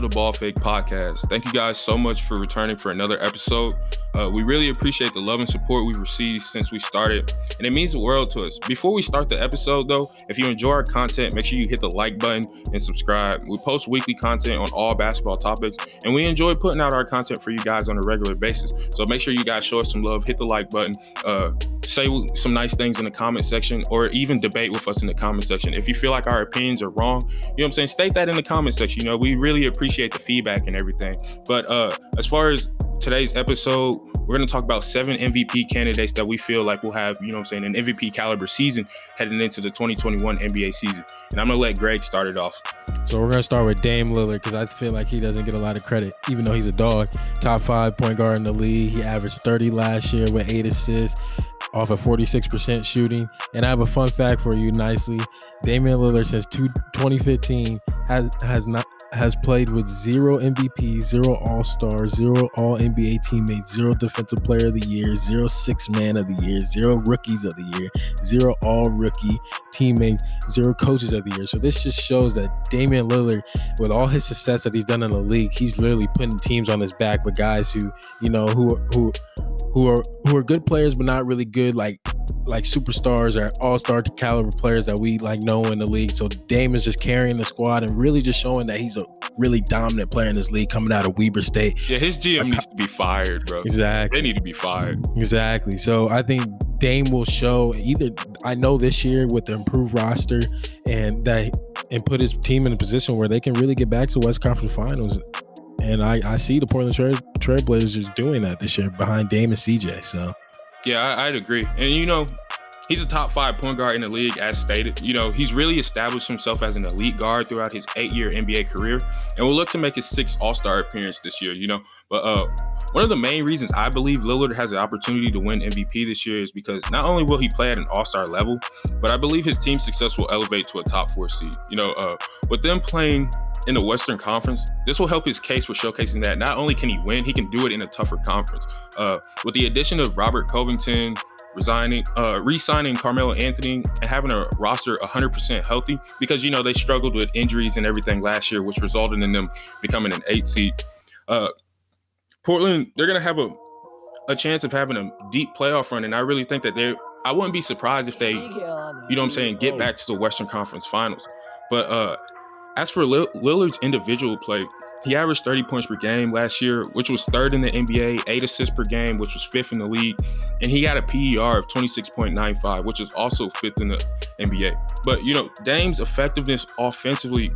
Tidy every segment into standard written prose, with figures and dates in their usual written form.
to the Ball Fake podcast. Thank you guys so much for returning for another episode. We really appreciate the love and support we've received since we started, and it means the world to us. Before we start the episode, though, if you enjoy our content, make sure you hit the like button and subscribe. We post weekly content on all basketball topics, and we enjoy putting out our content for you guys on a regular basis. So make sure you guys show us some love, hit the like button, say some nice things in the comment section, or even debate with us in the comment section. If you feel like our opinions are wrong, you know what I'm saying, state that in the comment section. You know, we really appreciate the feedback and everything. But as far as today's episode, we're going to talk about 7 MVP candidates that we feel like will have, you know what I'm saying, an MVP caliber season heading into the 2021 NBA season. And I'm going to let Greg start it off. So we're going to start with Dame Lillard because I feel like he doesn't get a lot of credit, even though he's a dog. Top 5 point guard in the league. He averaged 30 last year with 8 assists off of 46% shooting. And I have a fun fact for you nicely. Damian Lillard since 2015 has played with 0 MVP, 0 All-Stars, 0 All-NBA teammates, 0 Defensive Player of the Year, 0 Sixth Man of the Year, 0 Rookies of the Year, 0 All-Rookie teammates, 0 Coaches of the Year. So this just shows that Damian Lillard, with all his success that he's done in the league, he's literally putting teams on his back with guys who, you know, who are good players but not really good like superstars or all-star caliber players that we like know in the league. So Dame is just carrying the squad and really just showing that he's a really dominant player in this league coming out of Weber State. Yeah, his GM needs to be fired, bro. Exactly. They need to be fired. Exactly. So I think Dame will show I know this year with the improved roster and put his team in a position where they can really get back to West Conference Finals. And I see the Portland Trailblazers doing that this year behind Dame and CJ. So yeah, I'd agree. And, you know, he's a top 5 point guard in the league, as stated. You know, he's really established himself as an elite guard throughout his 8-year NBA career, and will look to make his 6th All-Star appearance this year, you know. But one of the main reasons I believe Lillard has an opportunity to win MVP this year is because not only will he play at an All-Star level, but I believe his team's success will elevate to a top 4 seed. You know, with them playing in the Western Conference, this will help his case for showcasing that not only can he win, he can do it in a tougher conference. With the addition of Robert Covington, re-signing Carmelo Anthony, and having a roster 100% healthy, because, you know, they struggled with injuries and everything last year, which resulted in them becoming an 8 seed. Portland, they're going to have a chance of having a deep playoff run, and I really think that I wouldn't be surprised if they, you know what I'm saying, get back to the Western Conference Finals. But as for Lillard's individual play, he averaged 30 points per game last year, which was 3rd in the NBA, 8 assists per game, which was 5th in the league, and he got a PER of 26.95, which is also 5th in the NBA. But, you know, Dame's effectiveness offensively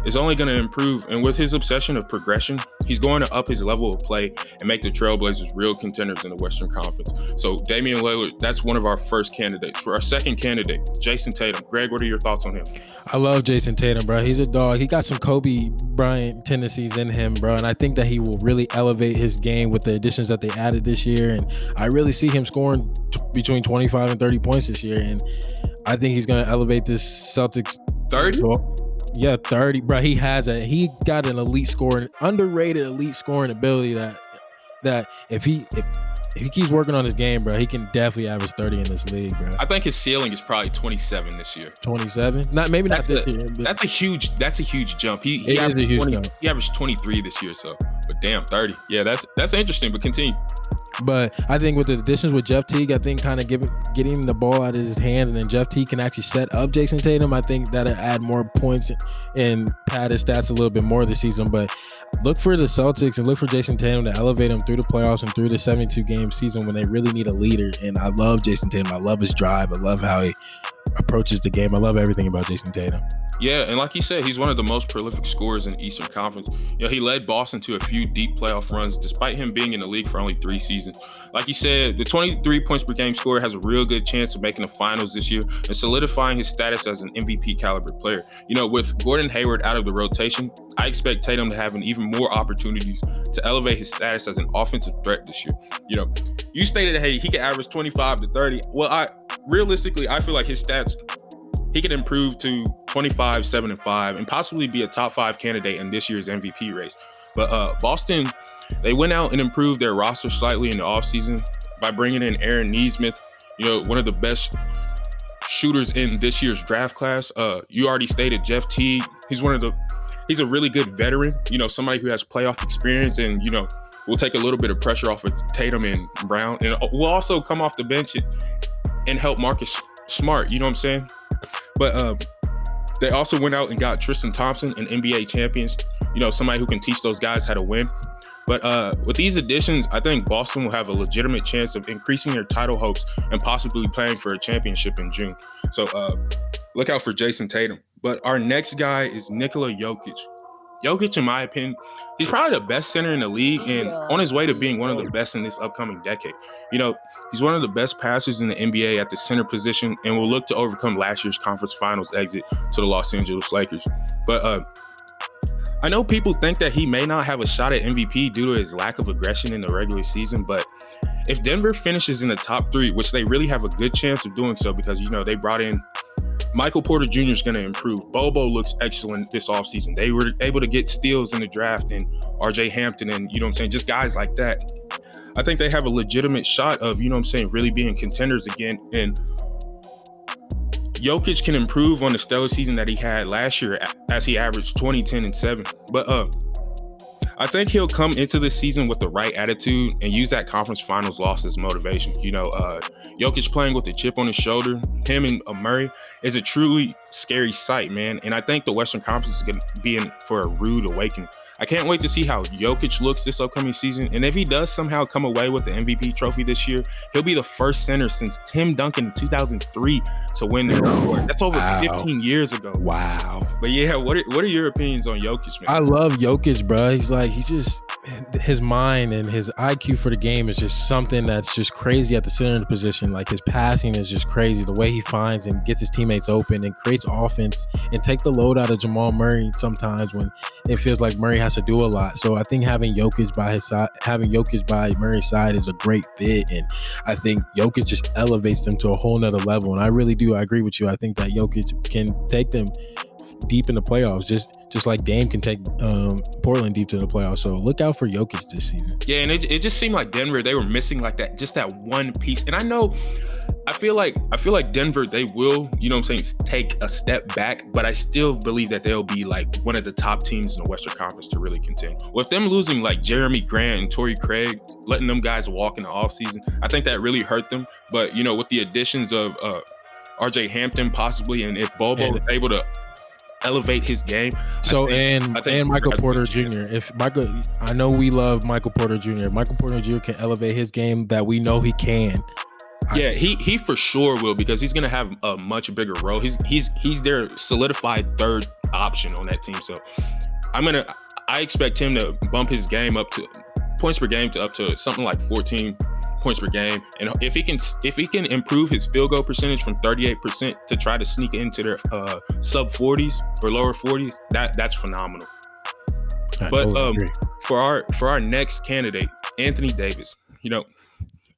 is only going to improve, and with his obsession of progression, he's going to up his level of play and make the Trailblazers real contenders in the Western Conference. So Damian Lillard, that's one of our first candidates. For our second candidate, Jayson Tatum. Greg, what are your thoughts on him? I love Jayson Tatum, bro. He's a dog. He got some Kobe Bryant tendencies in him, bro, and I think that he will really elevate his game with the additions that they added this year, and I really see him scoring between 25 and 30 points this year, and I think he's going to elevate this Celtics 30? Yeah, 30, bro. He got an underrated elite scoring ability that if he keeps working on his game, bro, he can definitely average 30 in this league, bro. I think his ceiling is probably 27 this year. 27? Not this year. That's a huge jump. He averaged 23 this year, so but damn, 30. Yeah, that's interesting, but continue. But I think with the additions with Jeff Teague, I think kind of getting the ball out of his hands, and then Jeff Teague can actually set up Jayson Tatum. I think that'll add more points and pad his stats a little bit more this season. But look for the Celtics and look for Jayson Tatum to elevate him through the playoffs and through the 72-game season when they really need a leader. And I love Jayson Tatum. I love his drive. I love how he approaches the game. I love everything about Jayson Tatum. Yeah, and like you said, he's one of the most prolific scorers in the Eastern Conference. You know, he led Boston to a few deep playoff runs, despite him being in the league for only 3 seasons. Like you said, the 23 points per game scorer has a real good chance of making the finals this year and solidifying his status as an MVP caliber player. You know, with Gordon Hayward out of the rotation, I expect Tatum to have even more opportunities to elevate his status as an offensive threat this year. You know, you stated, hey, he could average 25 to 30. Well, realistically, I feel like his stats, he could improve to 25, 7, and 5, and possibly be a top 5 candidate in this year's MVP race. But Boston, they went out and improved their roster slightly in the offseason by bringing in Aaron Nesmith, you know, one of the best shooters in this year's draft class. You already stated Jeff Teague. He's one of the he's a really good veteran, you know, somebody who has playoff experience, and, you know, will take a little bit of pressure off of Tatum and Brown, and will also come off the bench and help Marcus Smart, you know what I'm saying? But they also went out and got Tristan Thompson, an NBA champion, you know, somebody who can teach those guys how to win. But with these additions, I think Boston will have a legitimate chance of increasing their title hopes and possibly playing for a championship in June. So look out for Jayson Tatum. But our next guy is Nikola Jokić. Jokić, in my opinion, he's probably the best center in the league and on his way to being one of the best in this upcoming decade. You know, he's one of the best passers in the NBA at the center position and will look to overcome last year's conference finals exit to the Los Angeles Lakers. But I know people think that he may not have a shot at MVP due to his lack of aggression in the regular season, but if Denver finishes in the top 3, which they really have a good chance of doing so because, you know, they brought in Michael Porter Jr. is going to improve. Bobo looks excellent this offseason. They were able to get steals in the draft and RJ Hampton and, you know what I'm saying, just guys like that. I think they have a legitimate shot of, you know what I'm saying, really being contenders again. And Jokić can improve on the stellar season that he had last year as he averaged 20, 10, and 7. But I think he'll come into the season with the right attitude and use that conference finals loss as motivation. You know, Jokić playing with a chip on his shoulder, him and Murray, is a truly scary sight, man. And I think the Western Conference is going to be in for a rude awakening. I can't wait to see how Jokić looks this upcoming season. And if he does somehow come away with the MVP trophy this year, he'll be the first center since Tim Duncan in 2003 to win the award. That's over 15 years ago. Wow. But yeah, what are your opinions on Jokić, man? I love Jokić, bro. He's just, his mind and his IQ for the game is just something that's just crazy at the center of the position. Like, his passing is just crazy. The way he finds and gets his teammates open and creates offense and take the load out of Jamal Murray sometimes when it feels like Murray has to do a lot. So I think having Jokić by his side, having Jokić by Murray's side is a great fit. And I think Jokić just elevates them to a whole nother level. And I really do. I agree with you. I think that Jokić can take them deep in the playoffs, just like Dame can take Portland deep to the playoffs. So look out for Jokić this season. Yeah, and it just seemed like Denver, they were missing like that, just that one piece. And I feel like Denver, they will, you know what I'm saying, take a step back, but I still believe that they'll be like one of the top teams in the Western Conference to really contend. With them losing like Jeremy Grant and Torrey Craig, letting them guys walk in the offseason, I think that really hurt them. But, you know, with the additions of RJ Hampton possibly, and if Bobo is able to elevate his game. So and Michael Porter Jr. I know we love Michael Porter Jr. If Michael Porter Jr. can elevate his game that we know he can. Yeah, he for sure will, because he's gonna have a much bigger role. He's their solidified third option on that team. So I expect him to bump his game up to points per game to up to something like 14 points per game. And if he can improve his field goal percentage from 38% to try to sneak into their sub 40s or lower 40s, that's phenomenal. But for our next candidate, Anthony Davis, you know,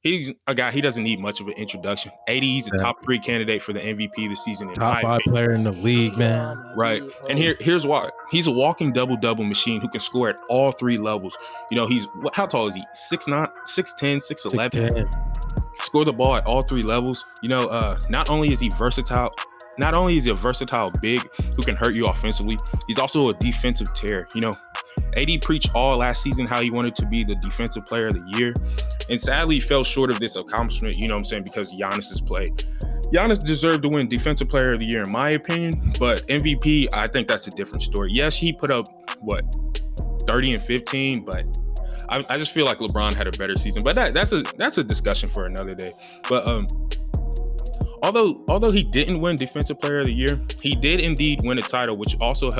he's a guy, he doesn't need much of an introduction. He's a top 3 candidate for the MVP this season. Top 5 player in the league, man. Right. And here's why. He's a walking double-double machine who can score at all 3 levels. You know, how tall is he? 6'9", 6'10", 6'11". Score the ball at all 3 levels. You know, not only is he versatile, not only is he a versatile big who can hurt you offensively, he's also a defensive terror. You know, AD preached all last season how he wanted to be the defensive player of the year. And sadly, he fell short of this accomplishment, you know what I'm saying, because Giannis's play. Giannis deserved to win defensive player of the year, in my opinion. But MVP, I think that's a different story. Yes, he put up, 30 and 15, but I just feel like LeBron had a better season. But that's a discussion for another day. But although he didn't win defensive player of the year, he did indeed win a title, which also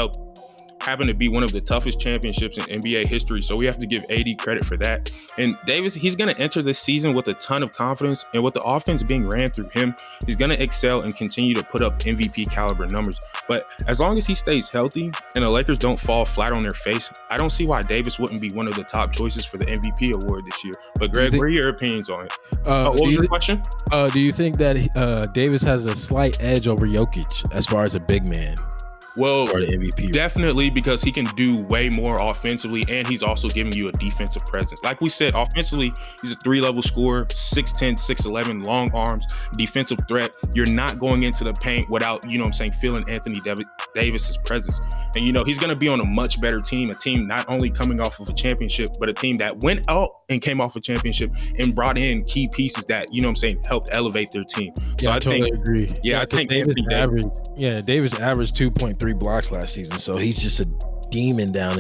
happened to be one of the toughest championships in NBA history. So we have to give AD credit for that. And Davis, he's going to enter this season with a ton of confidence, and with the offense being ran through him, he's going to excel and continue to put up MVP caliber numbers. But as long as he stays healthy and the Lakers don't fall flat on their face, I don't see why Davis wouldn't be one of the top choices for the MVP award this year. But Greg, what are your opinions on it? What was your question? Do you think that Davis has a slight edge over Jokić as far as a big man? Well, for the MVP. definitely, because he can do way more offensively, and he's also giving you a defensive presence. Like we said, offensively, he's a 3-level scorer, 6'10", 6'11", long arms, defensive threat. You're not going into the paint without, feeling Anthony Davis's presence. And, he's going to be on a much better team, a team not only coming off of a championship, but a team that went out and came off a championship and brought in key pieces that, helped elevate their team. So I totally agree. Yeah, I think Davis averaged 2.3 blocks last season, so he's just a demon down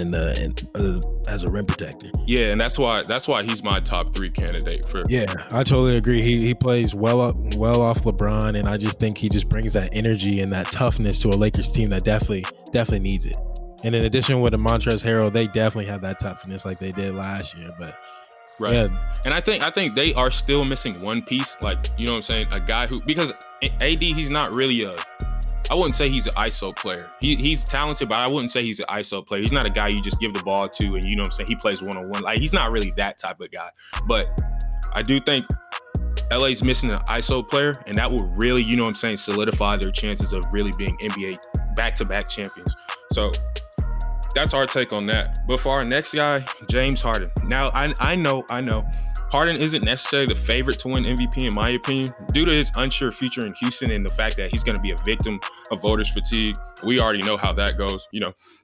as a rim protector. Yeah, and that's why he's my top 3 candidate for. Yeah, I totally agree. He plays well off LeBron, and I just think he just brings that energy and that toughness to a Lakers team that definitely needs it. And in addition with the Montrezl Harrell, they definitely have that toughness like they did last year. But right, yeah. And I think they are still missing one piece, like a guy who, because AD, he's not really I wouldn't say he's an ISO player. He's talented, but I wouldn't say he's an ISO player. He's not a guy you just give the ball to and he plays one-on-one. Like, he's not really that type of guy. But I do think LA's missing an ISO player, and that will really, solidify their chances of really being NBA back-to-back champions. So that's our take on that. But for our next guy, James Harden. Now, I know Harden isn't necessarily the favorite to win MVP, in my opinion, due to his unsure future in Houston and the fact that he's going to be a victim of voters' fatigue. We already know how that goes,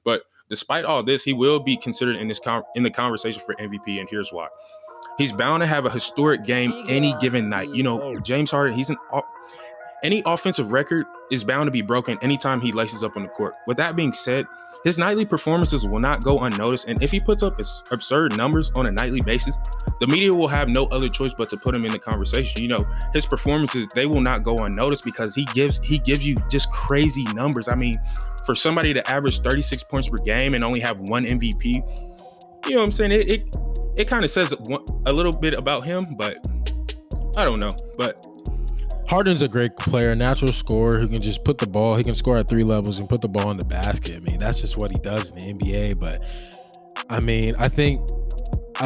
But despite all this, he will be considered in the conversation for MVP, and here's why. He's bound to have a historic game any given night. James Harden, any offensive record is bound to be broken anytime he laces up on the court. With that being said, his nightly performances will not go unnoticed, and if he puts up absurd numbers on a nightly basis, the media will have no other choice but to put him in the conversation. His performances, they will not go unnoticed because he gives you just crazy numbers. I mean, for somebody to average 36 points per game and only have one MVP, it kind of says a little bit about him, but I don't know. But Harden's a great player, natural scorer who can just put the ball. He can score at 3 levels and put the ball in the basket. I mean, that's just what he does in the NBA. But I mean, I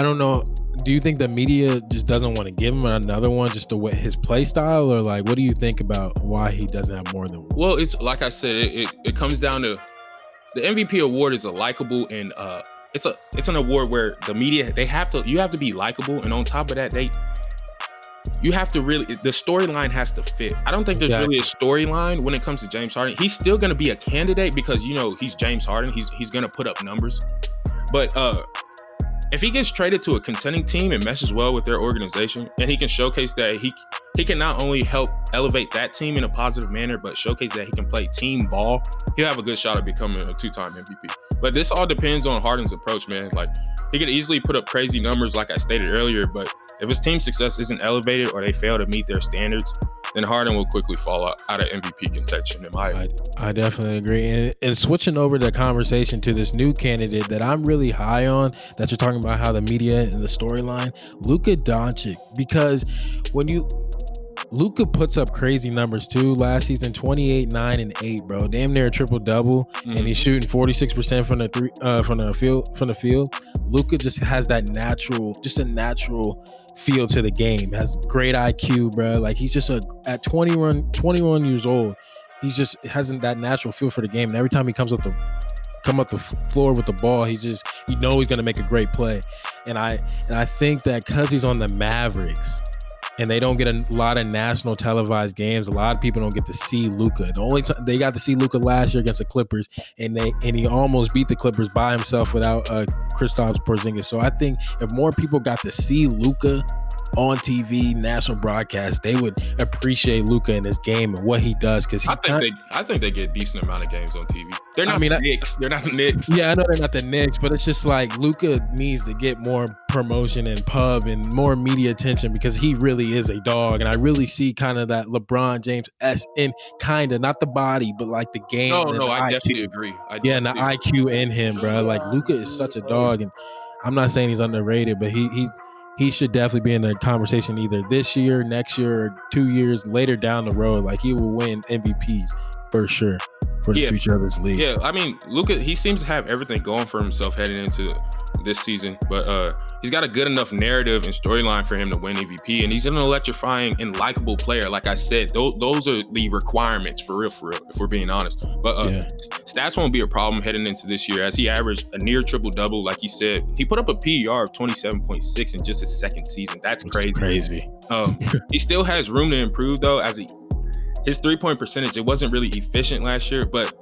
don't know. Do you think the media just doesn't want to give him another one just to what his play style, or like, what do you think about why he doesn't have more than one? Well, it's like I said, it comes down to the MVP award is a likable and it's an award where the media, you have to be likable, and on top of that, you have to really, the storyline has to fit. I don't think there's really a storyline when it comes to James Harden. He's still going to be a candidate because, he's James Harden. He's going to put up numbers. But if he gets traded to a contending team and meshes well with their organization, and he can showcase that he can not only help elevate that team in a positive manner, but showcase that he can play team ball, he'll have a good shot at becoming a 2-time MVP. But this all depends on Harden's approach, man. Like, he could easily put up crazy numbers like I stated earlier, but if his team success isn't elevated or they fail to meet their standards, then Harden will quickly fall out of MVP contention, in my opinion. I definitely agree. And switching over the conversation to this new candidate that I'm really high on, that you're talking about how the media and the storyline, Luka Dončić, because Luka puts up crazy numbers too. Last season, 28, 9, and 8, bro. Damn near a triple-double. Mm-hmm. And he's shooting 46% from the field. Luka just has that natural feel to the game. Has great IQ, bro. Like, he's just at 21 years old, he's just hasn't that natural feel for the game. And every time he come up the floor with the ball, he's gonna make a great play. And I think that because he's on the Mavericks, and they don't get a lot of national televised games, a lot of people don't get to see Luka. The only time they got to see Luka last year against the Clippers, and he almost beat the Clippers by himself without Kristaps Porzingis. So I think if more people got to see Luka on TV, national broadcast, they would appreciate Luka in his game and what he does. Because I think they get a decent amount of games on TV. They're not the Knicks. They're not the Knicks. Yeah, I know they're not the Knicks, but it's just like Luka needs to get more promotion and pub and more media attention because he really is a dog. And I really see kind of that LeBron James in kind of, not the body, but like the game. No, I definitely agree. And the IQ in him, bro. Like, Luka is such a dog, and I'm not saying he's underrated, but he should definitely be in the conversation either this year, next year, or 2 years later down the road. Like, he will win MVPs for sure for the future of this league. Yeah, I mean, Luka, he seems to have everything going for himself heading into this season, but he's got a good enough narrative and storyline for him to win MVP, and he's an electrifying and likable player. Like I said, those are the requirements for real, if we're being honest. But stats won't be a problem heading into this year, as he averaged a near triple-double. Like you said, he put up a PER of 27.6 in just his second season. That's crazy. He still has room to improve, though, as his three-point percentage, it wasn't really efficient last year, but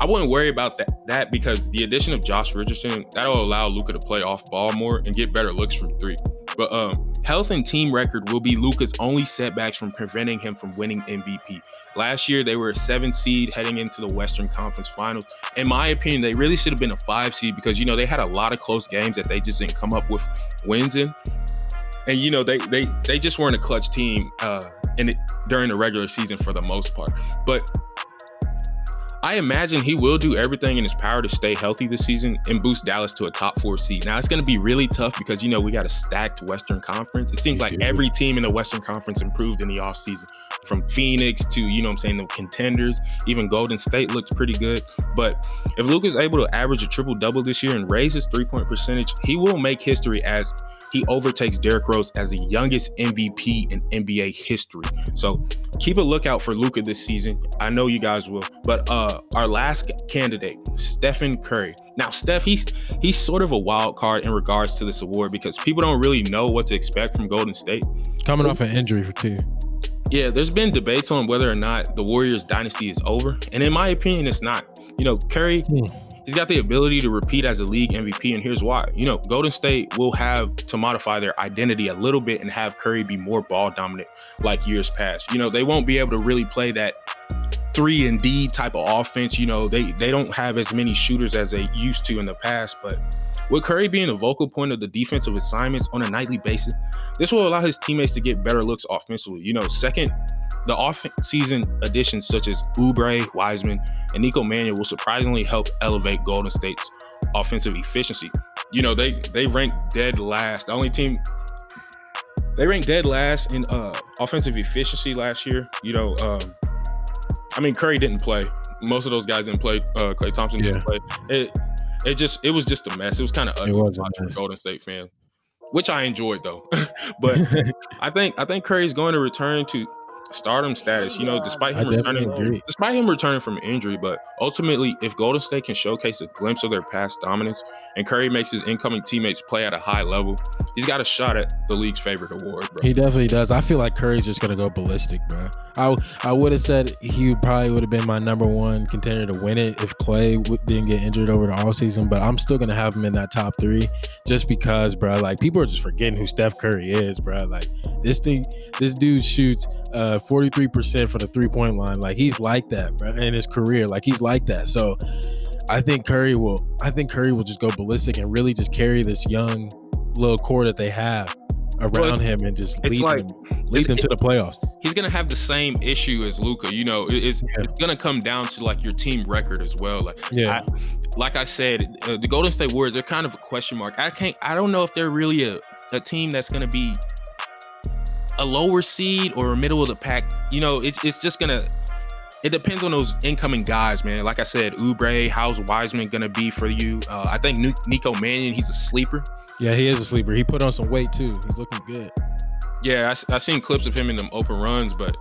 I wouldn't worry about that because the addition of Josh Richardson, that'll allow Luka to play off ball more and get better looks from three. But health and team record will be Luka's only setbacks from preventing him from winning MVP. Last year, they were a 7 seed heading into the Western Conference Finals. In my opinion, they really should have been a 5 seed because, they had a lot of close games that they just didn't come up with wins in. And, they just weren't a clutch team during the regular season for the most part. But I imagine he will do everything in his power to stay healthy this season and boost Dallas to a top 4 seed. Now, it's going to be really tough because, we got a stacked Western Conference. It seems like every team in the Western Conference improved in the offseason, from Phoenix to, the contenders. Even Golden State looks pretty good. But if Luka's able to average a triple-double this year and raise his three-point percentage, he will make history as he overtakes Derrick Rose as the youngest MVP in NBA history. So keep a lookout for Luka this season. I know you guys will. But our last candidate, Stephen Curry. Now, Steph, he's sort of a wild card in regards to this award because people don't really know what to expect from Golden State. Coming off an injury for 2. Yeah, there's been debates on whether or not the Warriors dynasty is over. And in my opinion, it's not. Curry, he's got the ability to repeat as a league MVP, and here's why. Golden State will have to modify their identity a little bit and have Curry be more ball dominant like years past. They won't be able to really play that 3-and-D type of offense. They don't have as many shooters as they used to in the past, but with Curry being the vocal point of the defensive assignments on a nightly basis, this will allow his teammates to get better looks offensively. Second, the off-season additions such as Oubre, Wiseman, and Nikola will surprisingly help elevate Golden State's offensive efficiency. They ranked dead last. The only team they ranked dead last in offensive efficiency last year. Curry didn't play. Most of those guys didn't play. Klay Thompson didn't play. It was just a mess. It was kind of ugly to watch for a Golden State fan, which I enjoyed though. But I think Curry's going to return to stardom status, despite him returning from injury. But ultimately, if Golden State can showcase a glimpse of their past dominance and Curry makes his incoming teammates play at a high level, he's got a shot at the league's favorite award, bro. He definitely does. I feel like Curry's just gonna go ballistic, bro. I would have said he probably would have been my number 1 contender to win it if Klay didn't get injured over the offseason, but I'm still gonna have him in that top 3 just because, bro, like people are just forgetting who Steph Curry is, bro. Like this dude shoots 43% for the 3-point line. Like he's like that, bro, in his career. Like he's like that. So I think Curry will just go ballistic and really just carry this young little core that they have around him and just lead them to the playoffs. He's gonna have the same issue as Luka. It's gonna come down to like your team record as well. Like I said, the Golden State Warriors, they're kind of a question mark. I don't know if they're really a team that's gonna be a lower seed or a middle of the pack. It's just gonna. It depends on those incoming guys, man. Like I said, Oubre, how's Wiseman gonna be for you? I think Nico Mannion, he's a sleeper. Yeah, he is a sleeper. He put on some weight too. He's looking good. Yeah, I seen clips of him in them open runs, but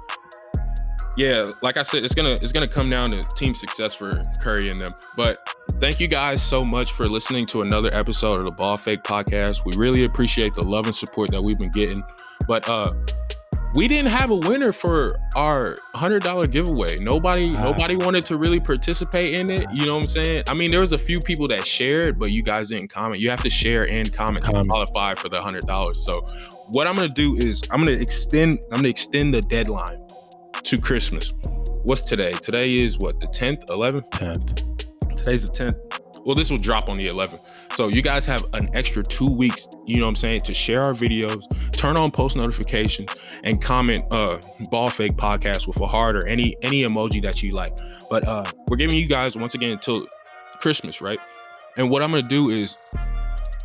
yeah, like I said, it's gonna come down to team success for Curry and them. But thank you guys so much for listening to another episode of the Ball Fake Podcast. We really appreciate the love and support that we've been getting. But we didn't have a winner for our $100 giveaway. Nobody wanted to really participate in it. You know what I'm saying? There was a few people that shared, but you guys didn't comment. You have to share and comment to qualify for the $100. So what I'm gonna do is I'm gonna extend the deadline to Christmas. What's today? Today is what, the 10th, 11th? 10th. Today's the 10th. Well, this will drop on the 11th. So you guys have an extra 2 weeks, to share our videos, turn on post notifications, and comment Ball Fake Podcast with a heart or any emoji that you like. But we're giving you guys, once again, until Christmas, right? And what I'm going to do is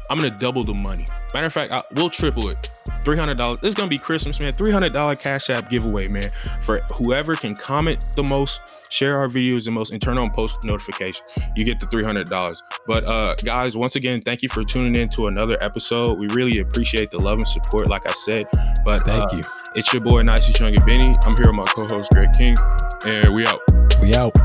I'm going to double the money. Matter of fact, we'll triple it. $300. It's gonna be Christmas, man. $300 Cash App giveaway, man. For whoever can comment the most, share our videos the most, and turn on post notifications, you get the $300. But guys, once again, thank you for tuning in to another episode. We really appreciate the love and support, like I said. But Thank you. It's your boy Nicest Young and Benny. I'm here with my co-host Greg King, and we out. We out.